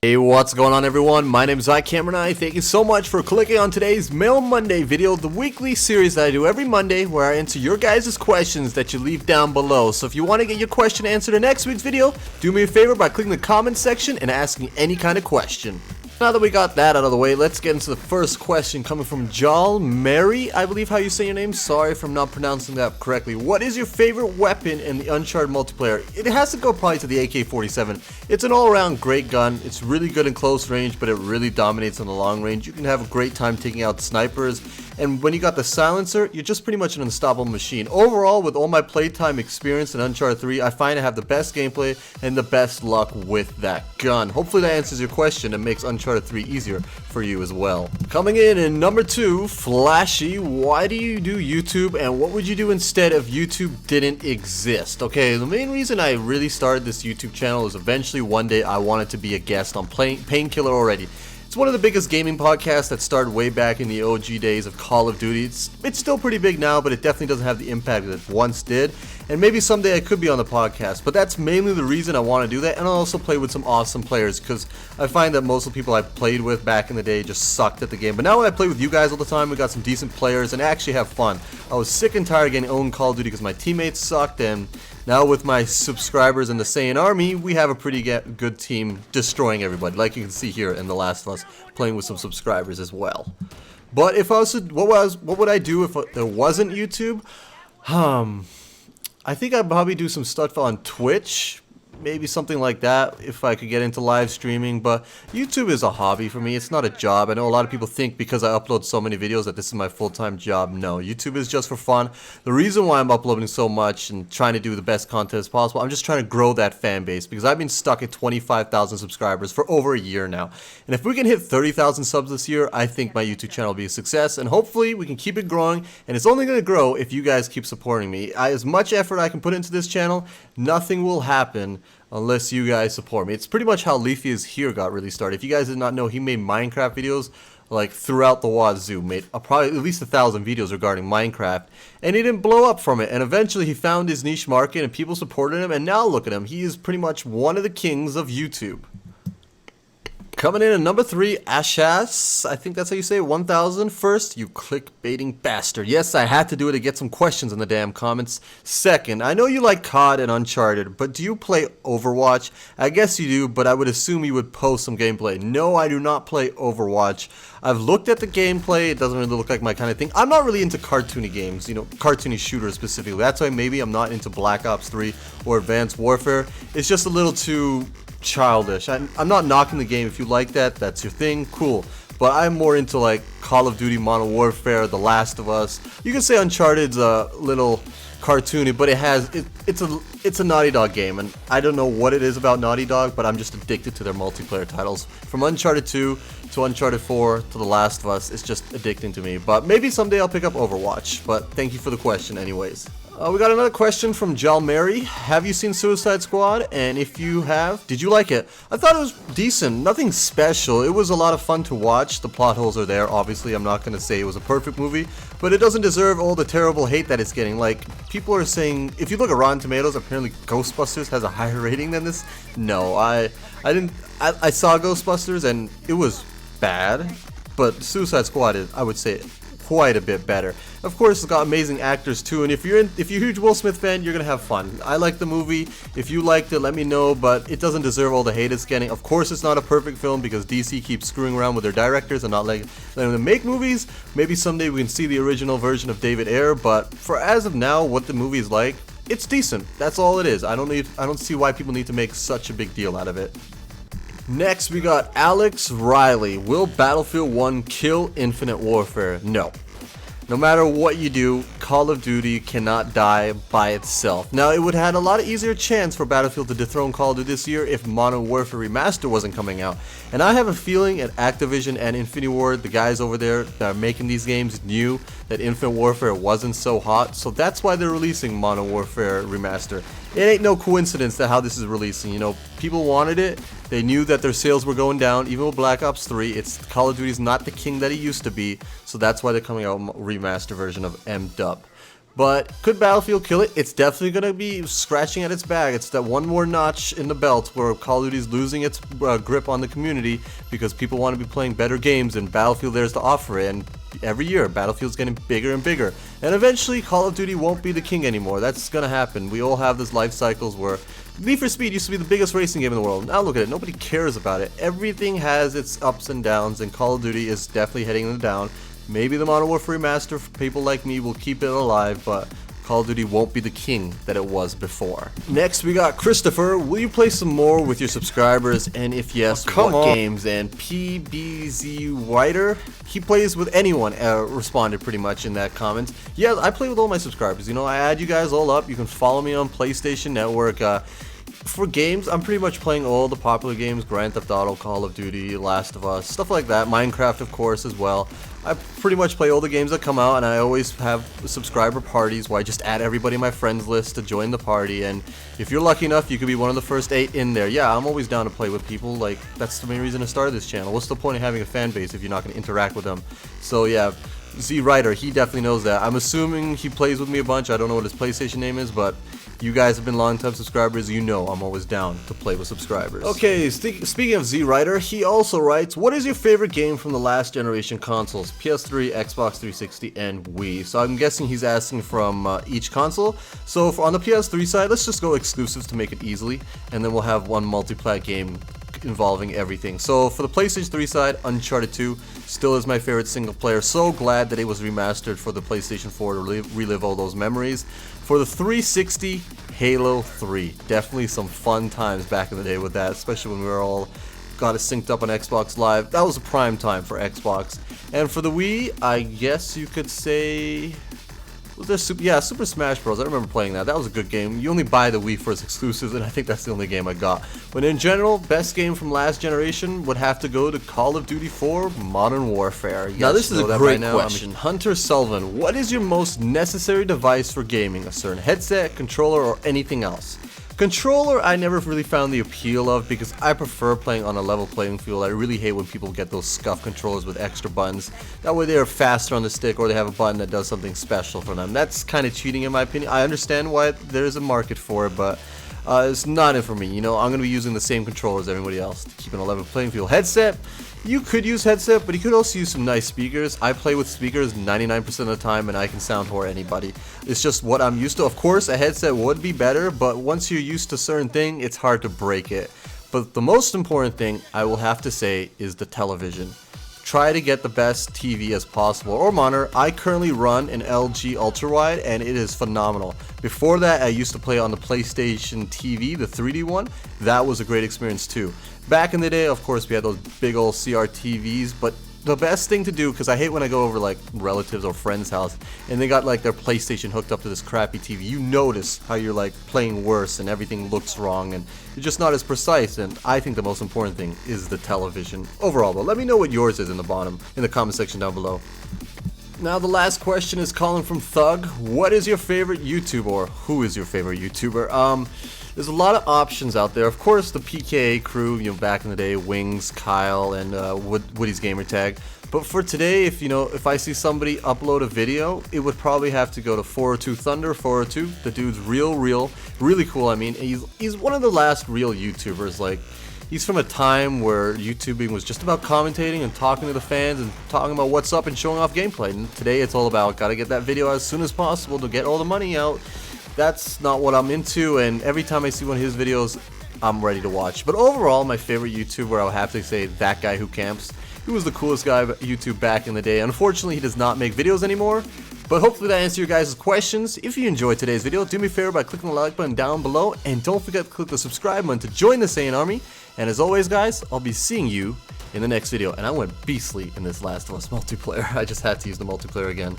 Hey, what's going on everyone? My name is iKmRni. Thank you so much for clicking on today's Mail Monday video, the weekly series that I do every Monday where I answer your guys' questions that you leave down below. So if you want to get your question answered in next week's video, do me a favor by clicking the comment section and asking any kind of question. Now that we got that out of the way, let's get into the first question coming from Gamertag, I believe how you say your name. Sorry if I'm not pronouncing that correctly. What is your favorite weapon in the Uncharted multiplayer? It has to go probably to the AK-47. It's an all-around great gun. It's really good in close range, but it really dominates on the long range. You can have a great time taking out snipers. And when you got the silencer, you're just pretty much an unstoppable machine. Overall, with all my playtime experience in Uncharted 3, I find I have the best gameplay and the best luck with that gun. Hopefully that answers your question and makes Uncharted 3 easier for you as well. Coming in number 2, Flashy, why do you do YouTube and what would you do instead if YouTube didn't exist? Okay, the main reason I really started this YouTube channel is eventually one day I wanted to be a guest on Painkiller Already. It's one of the biggest gaming podcasts that started way back in the OG days of Call of Duty. It's still pretty big now, but it definitely doesn't have the impact that it once did. And maybe someday I could be on the podcast, but that's mainly the reason I want to do that. And I also play with some awesome players because I find that most of the people I played with back in the day just sucked at the game. But now when I play with you guys all the time, we got some decent players and I actually have fun. I was sick and tired of getting owned Call of Duty because my teammates sucked, and now with my subscribers in the iKmRni, we have a pretty good team destroying everybody, like you can see here in The Last of Us, playing with some subscribers as well. But if I was to, what would I do if there wasn't YouTube? I think I'd probably do some stuff on Twitch. Maybe something like that if I could get into live streaming, but YouTube is a hobby for me. It's not a job. I know a lot of people think because I upload so many videos that this is my full-time job. No, YouTube is just for fun. The reason why I'm uploading so much and trying to do the best content as possible, I'm just trying to grow that fan base because I've been stuck at 25,000 subscribers for over a year now. And if we can hit 30,000 subs this year, I think my YouTube channel will be a success, and hopefully we can keep it growing, and it's only going to grow if you guys keep supporting me. As much effort I can put into this channel, nothing will happen unless you guys support me. It's pretty much how Leafy Is Here got really started. If you guys did not know, he made Minecraft videos like throughout the wazoo, made probably at least 1,000 videos regarding Minecraft, and he didn't blow up from it, and eventually he found his niche market and people supported him, and now look at him. He is pretty much one of the kings of YouTube. Coming in at number 3, Ashas, I think that's how you say it, 1000. First, you clickbaiting bastard. Yes, I had to do it to get some questions in the damn comments. Second, I know you like COD and Uncharted, but do you play Overwatch? I guess you do, but I would assume you would post some gameplay. No, I do not play Overwatch. I've looked at the gameplay, it doesn't really look like my kind of thing. I'm not really into cartoony games, you know, cartoony shooters specifically. That's why maybe I'm not into Black Ops 3 or Advanced Warfare. It's just a little too childish. I'm not knocking the game. If you like that, that's your thing, cool. But I'm more into like Call of Duty, Modern Warfare, The Last of Us. You can say Uncharted's a little cartoony, but it's a Naughty Dog game, and I don't know what it is about Naughty Dog, but I'm just addicted to their multiplayer titles. From Uncharted 2 to Uncharted 4 to The Last of Us, it's just addicting to me. But maybe someday I'll pick up Overwatch. But thank you for the question anyways. We got another question from Gamertag. Have you seen Suicide Squad? And if you have, did you like it? I thought it was decent. Nothing special. It was a lot of fun to watch. The plot holes are there. Obviously, I'm not going to say it was a perfect movie, but it doesn't deserve all the terrible hate that it's getting. Like, people are saying, if you look at Rotten Tomatoes, apparently Ghostbusters has a higher rating than this. No, I saw Ghostbusters and it was bad, but Suicide Squad is, I would say, quite a bit better. Of course, it's got amazing actors too, and if you're a huge Will Smith fan, you're gonna have fun. I like the movie. If you liked it, let me know, but it doesn't deserve all the hate it's getting. Of course, it's not a perfect film because DC keeps screwing around with their directors and not letting them make movies. Maybe someday we can see the original version of David Ayer, but for as of now, what the movie is like, it's decent. That's all it is. I don't see why people need to make such a big deal out of it. Next, we got Alex Riley. Will Battlefield 1 kill Infinite Warfare? No. No matter what you do, Call of Duty cannot die by itself. Now, it would have had a lot easier chance for Battlefield to dethrone Call of Duty this year if Modern Warfare Remastered wasn't coming out. And I have a feeling at Activision and Infinity Ward, the guys over there that are making these games knew that Infinite Warfare wasn't so hot, so that's why they're releasing Modern Warfare Remastered. It ain't no coincidence that how this is releasing, you know, people wanted it, they knew that their sales were going down, even with Black Ops 3, Call of Duty's not the king that it used to be, so that's why they're coming out with a remastered version of M-Dub. But could Battlefield kill it? It's definitely going to be scratching at its back. It's that one more notch in the belt where Call of Duty is losing its grip on the community because people want to be playing better games, and Battlefield there's to offer it. And every year, Battlefield's getting bigger and bigger. And eventually, Call of Duty won't be the king anymore. That's going to happen. We all have this life cycles where Need for Speed used to be the biggest racing game in the world. Now look at it. Nobody cares about it. Everything has its ups and downs, and Call of Duty is definitely heading in the down. Maybe the Modern Warfare Remaster for people like me will keep it alive, but Call of Duty won't be the king that it was before. Next, we got Christopher. Will you play some more with your subscribers? And if yes, what games? And PBZ Whiter, he plays with anyone, responded pretty much in that comment. Yeah, I play with all my subscribers. You know, I add you guys all up. You can follow me on PlayStation Network. For games, I'm pretty much playing all the popular games, Grand Theft Auto, Call of Duty, Last of Us, stuff like that, Minecraft of course as well. I pretty much play all the games that come out, and I always have subscriber parties where I just add everybody in my friends list to join the party, and if you're lucky enough, you could be one of the first 8 in there. Yeah, I'm always down to play with people. Like, that's the main reason I started this channel. What's the point of having a fan base if you're not going to interact with them? So yeah, Z Ryder, he definitely knows that. I'm assuming he plays with me a bunch. I don't know what his PlayStation name is, but you guys have been long-time subscribers. You know I'm always down to play with subscribers. Okay, speaking of Z Ryder, he also writes, what is your favorite game from the last generation consoles? PS3, Xbox 360, and Wii. So I'm guessing he's asking from each console. So on the PS3 side, let's just go exclusives to make it easily, and then we'll have one multiplayer game involving everything. So for the PlayStation 3 side, Uncharted 2 still is my favorite single player. So glad that it was remastered for the PlayStation 4 to relive all those memories. For the 360, Halo 3. Definitely some fun times back in the day with that, especially when we were all got it synced up on Xbox Live. That was a prime time for Xbox. And for the Wii, I guess you could say, was there Super Smash Bros. I remember playing that. That was a good game. You only buy the Wii for its exclusives, and I think that's the only game I got. But in general, best game from last generation would have to go to Call of Duty 4 Modern Warfare. Now this is a great question. Hunter Sullivan, what is your most necessary device for gaming? A certain headset, controller, or anything else? Controller, I never really found the appeal of because I prefer playing on a level playing field. I really hate when people get those scuff controllers with extra buttons. That way they're faster on the stick, or they have a button that does something special for them. That's kind of cheating in my opinion. I understand why there's a market for it, but it's not it for me. You know, I'm going to be using the same controller as everybody else to keep an a level playing field. Headset, you could use headset, but you could also use some nice speakers. I play with speakers 99% of the time, and I can sound whore anybody. It's just what I'm used to. Of course, a headset would be better, but once you're used to a certain thing, it's hard to break it. But the most important thing, I will have to say, is the television. Try to get the best TV as possible, or monitor. I currently run an LG ultrawide, and it is phenomenal. Before that, I used to play on the PlayStation TV, the 3D one. That was a great experience too. Back in the day, of course, we had those big old CRTVs, but the best thing to do, because I hate when I go over like relatives or friends' house and they got like their PlayStation hooked up to this crappy TV, you notice how you're like playing worse and everything looks wrong and you're just not as precise. And I think the most important thing is the television overall. But let me know what yours is in the comment section down below. Now the last question is calling from Thug. What is your favorite YouTuber, or who is your favorite YouTuber? There's a lot of options out there. Of course, the PKA crew, you know, back in the day, Wings, Kyle, and Woody's Gamertag. But for today, if I see somebody upload a video, it would probably have to go to 402 Thunder. 402, the dude's really cool. I mean, he's one of the last real YouTubers. Like, he's from a time where YouTubing was just about commentating and talking to the fans and talking about what's up and showing off gameplay. And today it's all about gotta get that video as soon as possible to get all the money out. That's not what I'm into, and every time I see one of his videos, I'm ready to watch. But overall, my favorite YouTuber, I would have to say That Guy Who Camps. He was the coolest guy on YouTube back in the day. Unfortunately, he does not make videos anymore, but hopefully that answered your guys' questions. If you enjoyed today's video, do me a favor by clicking the like button down below, and don't forget to click the subscribe button to join the Saiyan Army. And as always, guys, I'll be seeing you in the next video. And I went beastly in this Last of Us multiplayer. I just had to use the multiplayer again.